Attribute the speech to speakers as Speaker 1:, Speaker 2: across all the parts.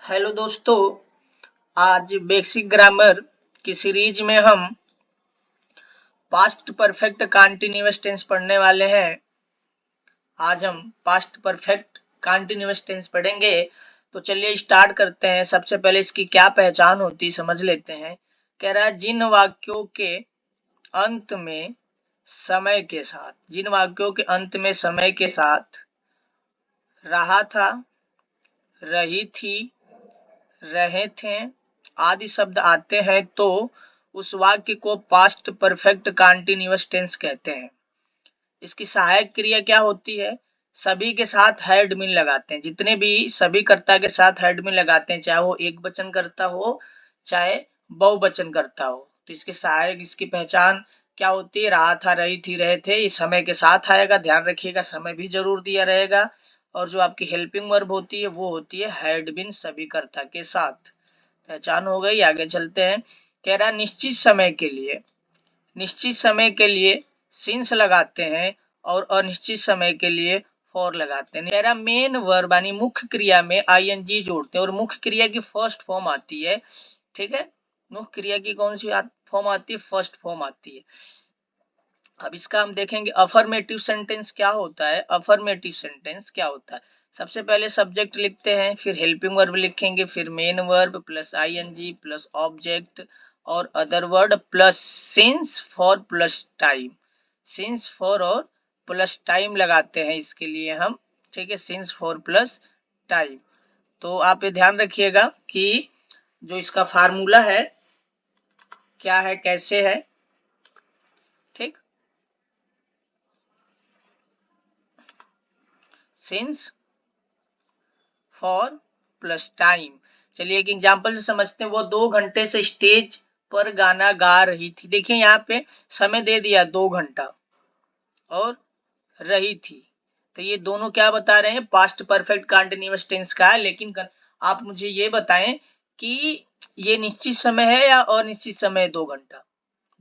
Speaker 1: Hello दोस्तों, आज basic grammar की सीरीज में हम पास्ट परफेक्ट कंटीन्यूअस टेंस पढ़ने वाले हैं। आज हम पास्ट परफेक्ट कंटीन्यूअस टेंस पढ़ेंगे। तो चलिए स्टार्ट करते हैं। सबसे पहले इसकी क्या पहचान होती है समझ लेते हैं। कह रहा है जिन वाक्यों के अंत में समय के साथ, जिन वाक्यों के अंत में समय के साथ रहा था, रही थी, रहे थे आदि शब्द आते हैं तो उस वाक्य को पास्ट परफेक्ट कंटीन्यूअस टेंस कहते हैं। इसकी सहायक क्रिया क्या होती है? सभी के साथ हैड बीन लगाते हैं। जितने भी सभी कर्ता के साथ हैड बीन लगाते हैं, चाहे वो एक वचन कर्ता हो चाहे बहुवचन कर्ता हो। तो इसके सहायक, इसकी पहचान क्या होती है? रहा था, रही थी, रहे थे, ये समय के साथ आएगा। ध्यान रखिएगा, समय भी जरूर दिया रहेगा। और जो आपकी हेल्पिंग वर्ब होती है वो होती है हैड बीन, सभी कर्ता के साथ। पहचान हो गई। आगे चलते हैं। कह रहा निश्चित समय के लिए, निश्चित समय के लिए सिंस लगाते हैं और अनिश्चित समय के लिए फॉर लगाते हैं। कह रहा मेन वर्ब यानी मुख्य क्रिया में आईएनजी जोड़ते हैं और मुख्य क्रिया की फर्स्ट फॉर्म आती है। ठीक है, मुख्य क्रिया की कौन सी फॉर्म आती है? फर्स्ट फॉर्म आती है। अब इसका हम देखेंगे अफर्मेटिव सेंटेंस क्या होता है। अफर्मेटिव सेंटेंस क्या होता है? सबसे पहले सब्जेक्ट लिखते हैं, फिर हेल्पिंग वर्ब लिखेंगे, फिर main verb plus I N G plus object और other word plus since for plus time. Since for और प्लस टाइम लगाते हैं इसके लिए हम। ठीक है, सिंस फॉर प्लस टाइम। तो आप ये ध्यान रखिएगा कि जो इसका फार्मूला है क्या है, कैसे है। ठीक, सिंस फॉर प्लस टाइम। चलिए एक एग्जांपल से समझते हैं। वो 2 घंटे से स्टेज पर गाना गा रही थी। देखिए यहाँ पे समय दे दिया 2 घंटा और रही थी, तो ये दोनों क्या बता रहे हैं? पास्ट परफेक्ट कंटीन्यूअस टेंस का है। लेकिन आप मुझे ये बताएं कि ये निश्चित समय है या अनिश्चित समय? 2 घंटा,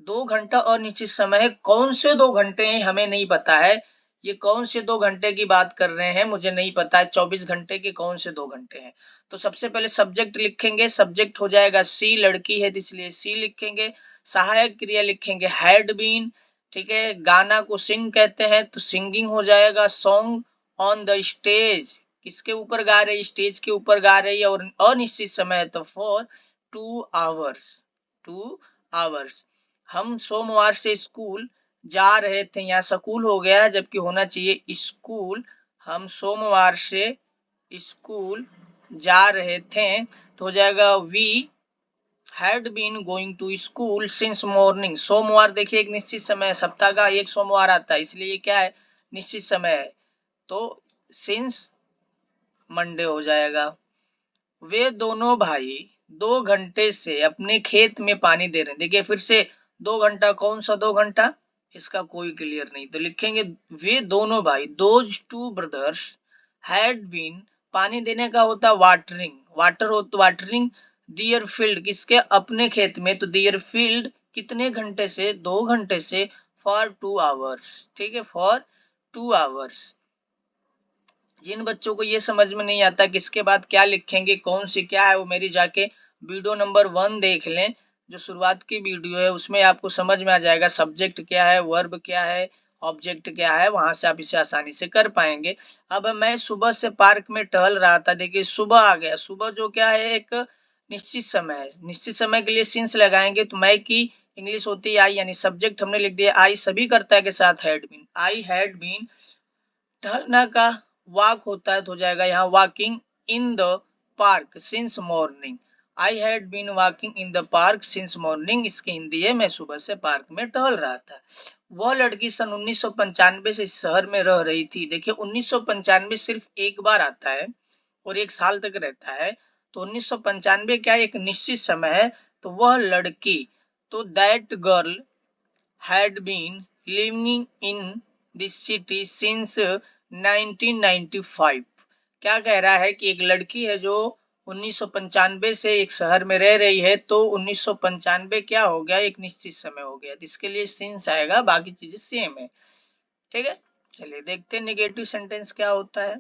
Speaker 1: 2 घंटा और निश्चित समय है। कौन से 2 घंटे हैं हमें नहीं पता है। ये कौन से 2 घंटे की बात कर रहे हैं मुझे नहीं पता है। 24 घंटे के कौन से 2 घंटे हैं? तो सबसे पहले सब्जेक्ट लिखेंगे। सब्जेक्ट हो जाएगा सी, लड़की है तो इसलिए सी लिखेंगे। सहायक क्रिया लिखेंगे हैड बीन। ठीक है, गाना को सिंग कहते हैं तो सिंगिंग हो जाएगा सॉन्ग ऑन द स्टेज। किसके ऊपर गा रही? स्टेज के ऊपर गा रही है। और अनिश्चित समय है तो फॉर 2 आवर्स, 2 आवर्स। हम सोमवार से स्कूल जा रहे थे, यहाँ स्कूल हो गया जबकि होना चाहिए स्कूल। हम सोमवार से स्कूल जा रहे थे तो हो जाएगा we had been going to school since morning. सोमवार देखिए एक निश्चित समय है, सप्ताह का एक सोमवार आता है, इसलिए ये क्या है? निश्चित समय है। तो सिंस मंडे हो जाएगा। वे दोनों भाई 2 घंटे से अपने खेत में पानी दे रहे हैं। देखिए फिर से 2 घंटा, कौन सा 2 घंटा? इसका कोई क्लियर नहीं, तो लिखेंगे वे दोनों भाई, those two brothers had been. पानी देने का होता है वाटरिंग, वाटर हो तो वाटरिंग दियर फील्ड, किसके? अपने खेत में। तो दियर फील्ड कितने घंटे से? 2 घंटे से फॉर 2 आवर्स। ठीक है, फॉर 2 आवर्स। जिन बच्चों को ये समझ में नहीं आता किसके बाद क्या लिखेंगे, कौन सी क्या है, वो मेरी जाके वीडियो नंबर 1 देख लें। जो शुरुआत की वीडियो है उसमें आपको समझ में आ जाएगा सब्जेक्ट क्या है, वर्ब क्या है, ऑब्जेक्ट क्या है। वहां से आप इसे आसानी से कर पाएंगे। अब मैं सुबह से पार्क में टहल रहा था। देखिए सुबह आ गया। सुबह जो क्या है? एक निश्चित समय है। निश्चित समय के लिए सिंस लगाएंगे तो मैं की इंग्लिश होती है आई, यानी सब्जेक्ट हमने लिख दिया आई, सभी कर्ता के साथ had been. I had been. टहलना का वॉक होता है तो हो जाएगा यहाँ walking in the park since morning. I had been walking in the park since morning. इसकी हिंदी है मैं सुबह से पार्क में टहल रहा था। वह लड़की सन 1995 से इस शहर में रह रही थी। देखिए 1995 सिर्फ एक बार आता है और 1 साल तक रहता है। तो 1995 क्या एक निश्चित समय है। तो वह लड़की, तो that girl had been living in this city since 1995। क्या कह रहा है कि एक लड़की है जो 1995 से एक शहर में रह रही है। तो 1995 क्या हो गया? एक निश्चित समय हो गया, तो इसके लिए सिंस आएगा, बाकी चीजें सेम है। ठीक है, चलिए देखते हैं नेगेटिव सेंटेंस क्या होता है।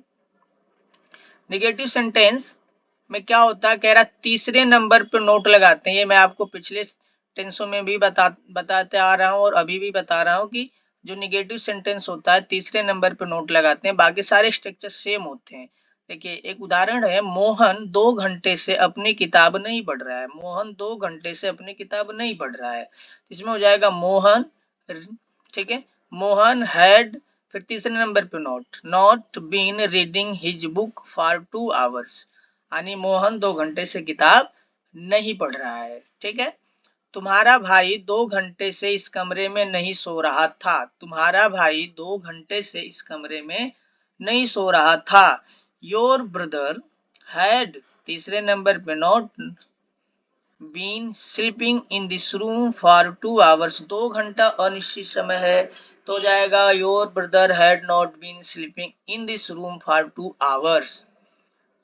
Speaker 1: नेगेटिव सेंटेंस में क्या होता है, कह रहा तीसरे नंबर पे नोट लगाते हैं। ये मैं आपको पिछले टेंसों में भी बताते आ रहा हूँ और अभी भी बता रहा हूँ कि जो निगेटिव सेंटेंस होता है तीसरे नंबर पे नोट लगाते हैं, बाकी सारे स्ट्रक्चर सेम होते हैं। देखिए एक उदाहरण है, मोहन 2 घंटे से अपनी किताब नहीं पढ़ रहा है। मोहन 2 घंटे से अपनी किताब नहीं पढ़ रहा है, इसमें हो जाएगा मोहन, ठीक है, मोहन हैड, फिर तीसरे नंबर पे not been reading his book for 2 hours, यानी मोहन 2 घंटे से किताब नहीं पढ़ रहा है। ठीक है, तुम्हारा भाई 2 घंटे से इस कमरे में नहीं सो रहा था। तुम्हारा भाई 2 घंटे से इस कमरे में नहीं सो रहा था। योर ब्रदर हैड, तीसरे नंबर पे not been sleeping in this room for 2 hours, 2 घंटा अनिश्चित समय है, तो जाएगा your brother had not been sleeping in this room for 2 hours.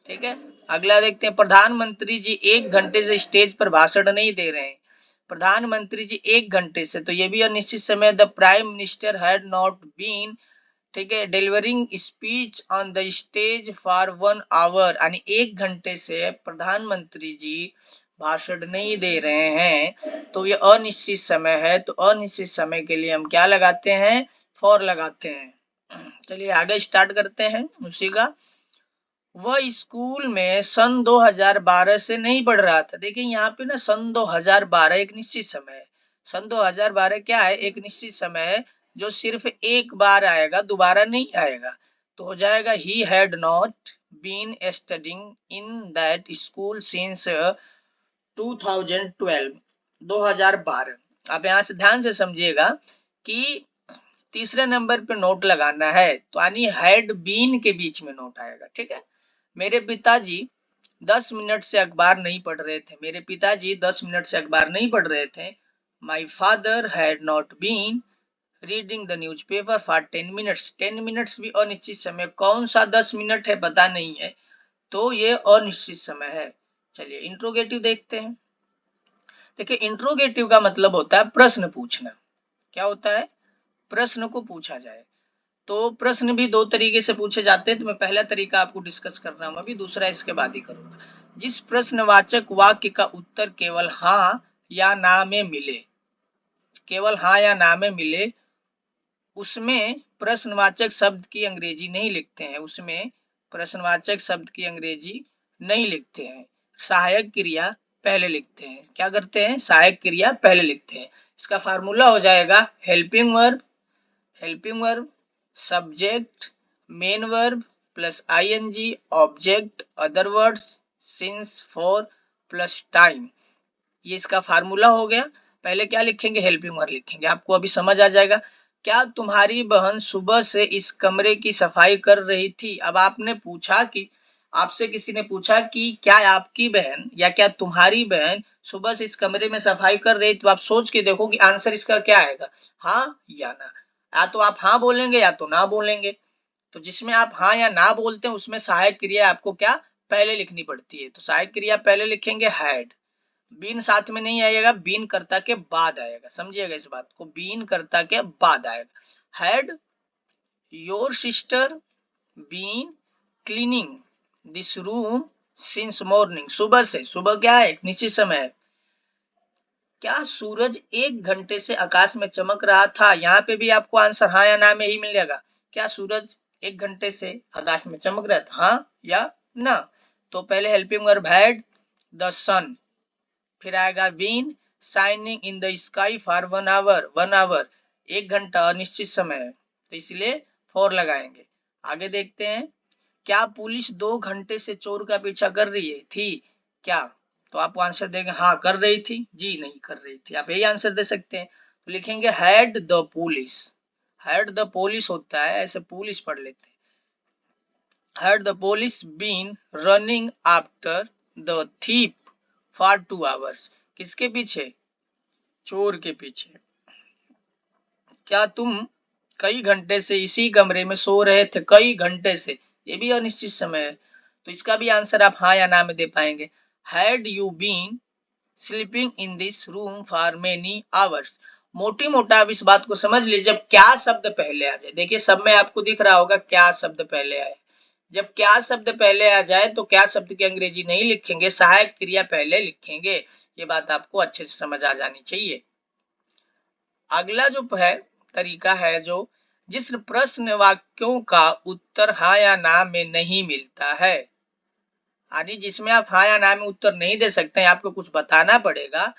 Speaker 1: ठीक है, अगला देखते हैं, प्रधानमंत्री जी 1 घंटे से स्टेज पर भाषण नहीं दे रहे हैं। प्रधानमंत्री जी 1 घंटे से, तो ये भी अनिश्चित समय, the prime minister had not been, ठीक है, delivering speech on the stage for 1 hour, यानी 1 घंटे से प्रधानमंत्री जी भाषण नहीं दे रहे हैं, तो ये अनिश्चित समय है। तो अनिश्चित समय के लिए हम क्या लगाते हैं, फॉर लगाते हैं। चलिए आगे स्टार्ट करते हैं उसी का। वह स्कूल में सन 2012 से नहीं पढ़ रहा था। देखिए यहाँ पे ना सन 2012 एक निश्चित समय है। सन 2012 क्या है, एक निश्चित समय है जो सिर्फ एक बार आएगा, दोबारा नहीं आएगा। तो हो जाएगा he had not been studying in that school since 2012, 2012। आप यहाँ से ध्यान से समझिएगा कि तीसरे नंबर पे नोट लगाना है, तो यानी हैड बीन के बीच में नोट आएगा। ठीक है, मेरे पिताजी 10 मिनट से अखबार नहीं पढ़ रहे थे। मेरे पिताजी 10 मिनट से अखबार नहीं पढ़ रहे थे। My father had not been reading the newspaper for 10 minutes. 10 minutes भी अनिश्चित समय, कौन सा 10 मिनट है पता नहीं है, तो ये अनिश्चित समय है। चलिए इंट्रोगेटिव देखते हैं। देखिए इंट्रोगेटिव का मतलब होता है प्रश्न पूछना। क्या होता है, प्रश्न को पूछा जाए। तो प्रश्न भी दो तरीके से पूछे जाते हैं, तो मैं पहला तरीका आपको डिस्कस कर रहा हूं अभी, दूसरा इसके बाद ही करूंगा। जिस प्रश्नवाचक वाक्य का उत्तर केवल हाँ या ना में मिले, केवल हाँ या ना में मिले, उसमें प्रश्नवाचक शब्द की अंग्रेजी नहीं लिखते हैं। उसमें प्रश्नवाचक शब्द की अंग्रेजी नहीं लिखते हैं, सहायक क्रिया पहले लिखते हैं। क्या करते हैं, सहायक क्रिया पहले लिखते हैं। इसका फार्मूला हो जाएगा helping verb, helping verb subject main verb plus ING object other words since for plus time. ये इसका फार्मूला हो गया। पहले क्या लिखेंगे, हेल्पिंग वर्ब लिखेंगे, आपको अभी समझ आ जाएगा। क्या तुम्हारी बहन सुबह से इस कमरे की सफाई कर रही थी। अब आपने पूछा कि, आपसे किसी ने पूछा कि क्या आपकी बहन या क्या तुम्हारी बहन सुबह से इस कमरे में सफाई कर रही, तो आप सोच के देखो कि आंसर इसका क्या आएगा, हाँ या ना। या तो आप हाँ बोलेंगे या तो ना बोलेंगे। तो जिसमें आप हाँ या ना बोलते हैं उसमें सहायक क्रिया आपको क्या पहले लिखनी पड़ती है। तो सहायक क्रिया पहले लिखेंगे हैड, बीन साथ में नहीं आएगा, बीन कर्ता के बाद आएगा, समझिएगा इस बात को, बीन कर्ता के बाद आएगा। Had your sister been cleaning this room since morning, सुबह से, सुबह क्या है, एक निश्चित समय है। क्या सूरज 1 घंटे से आकाश में चमक रहा था। यहाँ पे भी आपको आंसर हाँ या ना में ही मिल जाएगा। क्या सूरज 1 घंटे से आकाश में चमक रहा था, हाँ या ना। तो पहले helping verb had the sun, फिर आएगा been shining in the sky for 1 hour, 1 hour 1 घंटा अनिश्चित समय है, तो इसलिए फॉर लगाएंगे। आगे देखते हैं, क्या पुलिस 2 घंटे से चोर का पीछा कर रही है थी क्या। तो आप आंसर देंगे हाँ कर रही थी, जी नहीं कर रही थी, आप यही आंसर दे सकते हैं। तो लिखेंगे had the police, had the police होता है, ऐसे पुलिस पढ़ लेते हैं। Had the police been running after the thief for 2 hours, किसके पीछे, चोर के पीछे। क्या तुम कई घंटे से इसी कमरे में सो रहे थे, कई घंटे से, ये भी अनिश्चित समय है, तो इसका भी आंसर आप हाँ या ना में दे पाएंगे। Had you been sleeping in this room for many hours. मोटी मोटा आप इस बात को समझ लीजिए, जब क्या शब्द पहले आ जाए, देखिए सब में आपको दिख रहा होगा क्या शब्द पहले आए, जब क्या शब्द पहले आ जाए तो क्या शब्द की अंग्रेजी नहीं लिखेंगे, सहायक क्रिया पहले लिखेंगे। ये बात आपको अच्छे से समझ आ जानी चाहिए। अगला जो है तरीका है, जो जिस प्रश्न वाक्यों का उत्तर हाँ या ना में नहीं मिलता है, यानी जिसमें आप हाँ या ना में उत्तर नहीं दे सकते हैं, आपको कुछ बताना पड़ेगा,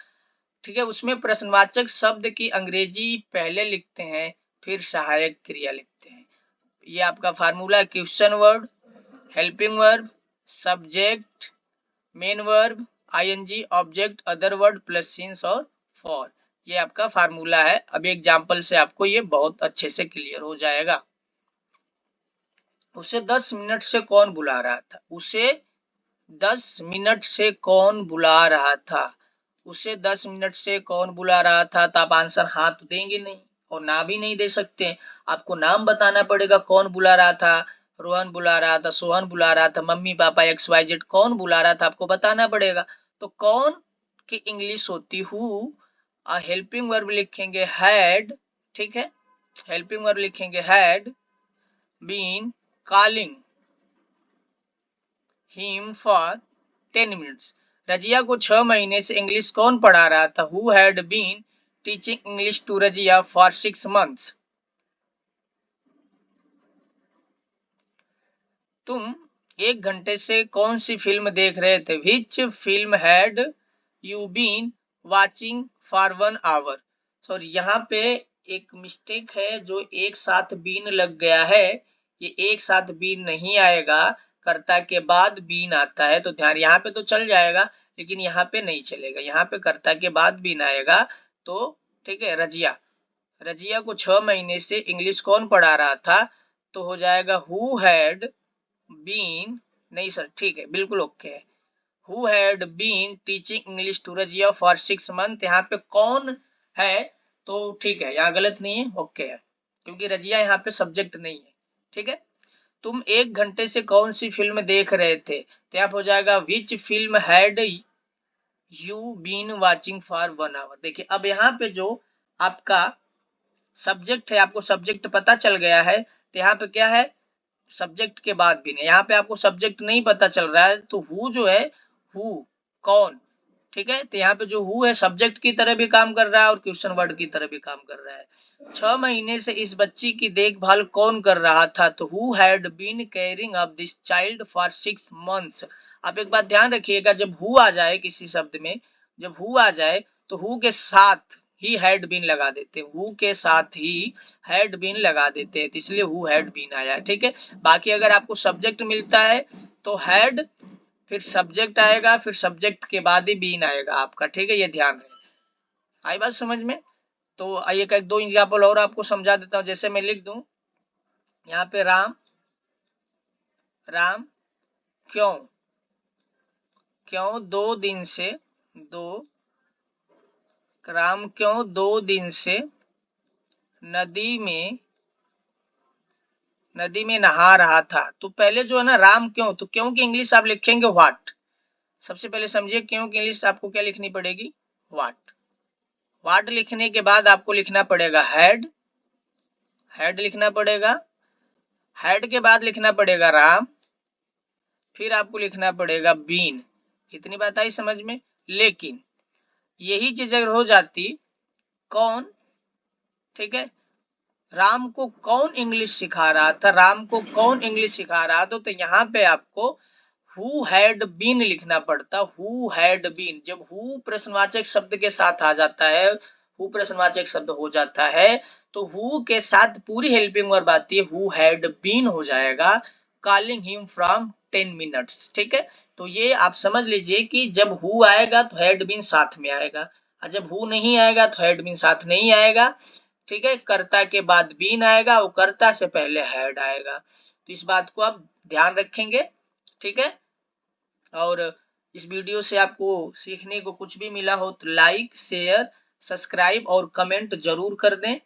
Speaker 1: ठीक है, उसमें प्रश्नवाचक शब्द की अंग्रेजी पहले लिखते हैं, फिर सहायक क्रिया लिखते हैं। ये आपका formula question word, helping verb, subject, main verb, ING, object, other word plus since और फॉर। ये आपका फार्मूला है। अभी एग्जांपल से आपको ये बहुत अच्छे से क्लियर हो जाएगा। उसे 10 मिनट से कौन बुला रहा था? उसे 10 मिनट से कौन बुला रहा था? उसे 10 मिनट से कौन बुला रहा था? तो आप आंसर हाँ तो देंगे नहीं और ना भी नहीं दे सकते। आपको नाम बताना पड़ेगा, कौन बुला रहा था। रोहन बुला रहा था, सोहन बुला रहा था, मम्मी पापा XYZ, कौन बुला रहा था आपको बताना पड़ेगा। तो कौन की इंग्लिश होती हु, हेल्पिंग वर्ब लिखेंगे हैड, ठीक है, हेल्पिंग वर्ब लिखेंगे had been calling him for 10 minutes. Razia को 6 महीने से इंग्लिश कौन पढ़ा रहा था? Who had been teaching English to Razia for 6 months। तुम 1 घंटे से कौन सी फिल्म देख रहे थे? Which film had you been watching for 1 hour। Sorry, यहाँ पे एक मिस्टेक है, जो एक साथ बीन लग गया है, ये एक साथ बीन नहीं आएगा, कर्ता के बाद बीन आता है। तो ध्यान, यहाँ पे तो चल जाएगा लेकिन यहाँ पे नहीं चलेगा, यहाँ पे कर्ता के बाद बीन आएगा। तो ठीक है, रजिया, रजिया को 6 महीने से इंग्लिश कौन पढ़ा रहा था? तो हो जाएगा हु हैड बीन, नहीं सर, ठीक है, बिल्कुल ओके है। Who had been teaching English to Razia for 6 months। यहाँ पे कौन है तो ठीक है, यहाँ गलत नहीं है, ओके है, क्योंकि रजिया यहाँ पे सब्जेक्ट नहीं है। ठीक है, तुम 1 घंटे से कौन सी फिल्म देख रहे थे? तो यहाँ हो जाएगा which film had you been watching for 1 hour। देखिए, अब यहाँ पे जो आपका सब्जेक्ट है, आपको सब्जेक्ट पता चल गया है, तो यहाँ पे क्या है, सब्जेक्ट के बाद भी नहीं। यहाँ पे आपको सब्जेक्ट नहीं पता चल रहा है, तो हु जो है, हु कौन, ठीक है, तो यहाँ पे जो हु है सब्जेक्ट की तरह भी काम कर रहा है और क्वेश्चन वर्ड की तरह भी काम कर रहा है। 6 महीने से इस बच्ची की देखभाल कौन कर रहा था? तो who had been caring of this child for 6 months। आप एक बात ध्यान रखिएगा, जब हु आ जाए किसी शब्द में, जब हु आ जाए तो हु के साथ ही हैड बीन लगा देते हैं, हु के साथ ही हैड बीन लगा देते हैं, तो इसलिए हु हैड बीन आया है। ठीक है, बाकी अगर आपको सब्जेक्ट मिलता है तो हैड, फिर सब्जेक्ट आएगा, फिर सब्जेक्ट के बाद ही बीन आएगा आपका। ठीक है, ये ध्यान रहे। आई बात समझ में? तो आइए एक दो एग्जाम्पल और आपको समझा देता हूँ। जैसे मैं लिख दूं यहाँ पे, राम, राम क्यों, क्यों 2 दिन से, दो, राम क्यों 2 दिन से नदी में, नदी में नहा रहा था। तो पहले जो है ना, राम क्यों, तो क्यों की इंग्लिश आप लिखेंगे व्हाट। सबसे पहले समझिए, क्यों की इंग्लिश आपको क्या लिखनी पड़ेगी? व्हाट। व्हाट लिखने के बाद आपको लिखना पड़ेगा हैड, हैड लिखना पड़ेगा, हैड के बाद लिखना पड़ेगा राम, फिर आपको लिखना पड़ेगा बीन। इतनी बात आई समझ में? लेकिन यही चीज अगर हो जाती कौन, ठीक है, राम को कौन इंग्लिश सिखा रहा था, राम को कौन इंग्लिश सिखा रहा था, तो यहाँ पे आपको हु हैड बीन लिखना पड़ता। हु हैड बीन, जब हु प्रश्नवाचक शब्द के साथ आ जाता है, हु प्रश्नवाचक शब्द हो जाता है, तो हु के साथ पूरी हेल्पिंग वर्ब आती है, हु हैड बीन हो जाएगा कॉलिंग हिम फ्रॉम 10 मिनट्स। ठीक है, तो ये आप समझ लीजिए कि जब हु आएगा तो हैड बीन साथ में आएगा, और जब हु नहीं आएगा तो हैड बीन साथ नहीं आएगा। ठीक है, कर्ता के बाद बीन आएगा, वो कर्ता से पहले हैड आएगा। तो इस बात को आप ध्यान रखेंगे। ठीक है, और इस वीडियो से आपको सीखने को कुछ भी मिला हो तो लाइक, शेयर, सब्सक्राइब और कमेंट जरूर कर दें।